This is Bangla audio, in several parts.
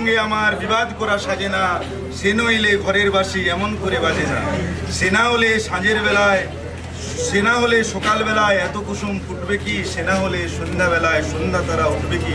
সঙ্গে আমার বিবাদ করা সাজে না, সে নইলে ঘরের বাসি এমন করে বাজে না। সে না হলে সাঁঝের বেলায়, সে না হলে সকালবেলায় এত কুসুম ফুটবে কি, সে না হলে সন্ধ্যাবেলায় সন্ধ্যা তারা উঠবে কি।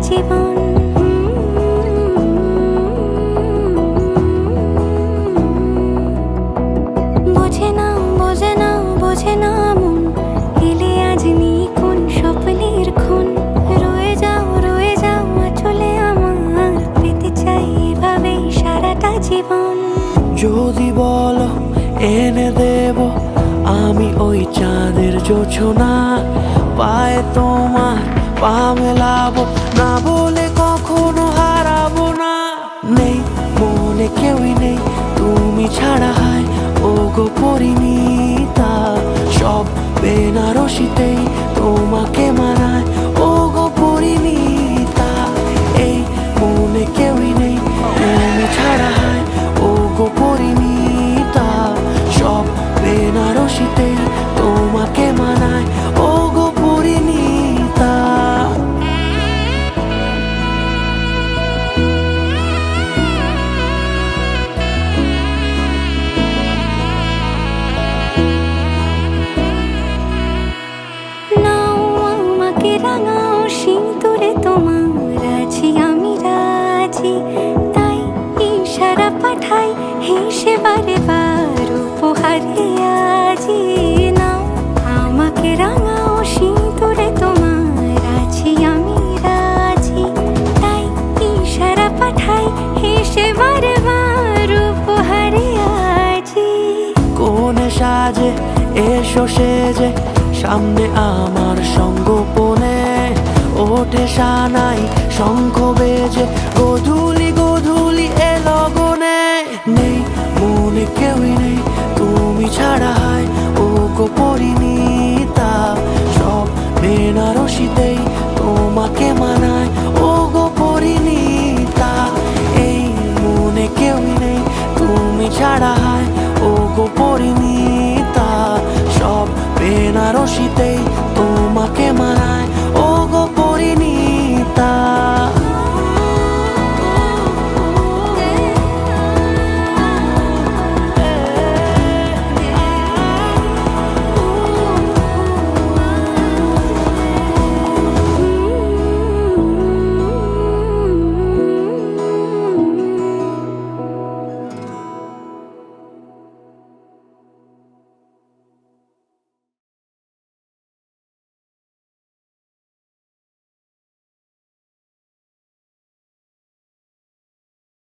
জীবন বোঝে না, বোঝে না, বোঝে না মন, এলে আজ নি কোন স্বপ্নের খুন। রয়ে যাও চলে আমার, পেতে চাই এভাবেই সারাটা জীবন। যদি বলো এনে দেব আমি ওই চাঁদের জোছনা, পায়ে তোমার পা মেলাবো, না বলে কখনো হারাবো না। নেই মনে কেউই নেই তুমি ছাড়া, হায় ও গো পরিণীতা। সব বেনারসিতেই তোমাকে মানায় ও গো পরিণীতা। এই মনে কেউই নেই তুমি ছাড়া, হায় ও গো পরিণীতা। সব বেনারসিতেই তোমাকে মানায় ও গো পরিণীতা। রাঙাও সিঁদুরে তোমার আছি আমি রাজি, তাই ইশারা পাঠাই হেসে বারে বার উপহারে আজি। নাও আমাকে রাঙাও সিঁদুরে তোমার আছি আমি রাজি, তাই ইশারা পাঠাই হেসে বারে বার উপহারে আজি। কোন সাজে এসো সেজে সামনে আমার সঙ্গোপনে, ওঠে সানাই শঙ্খ বেজে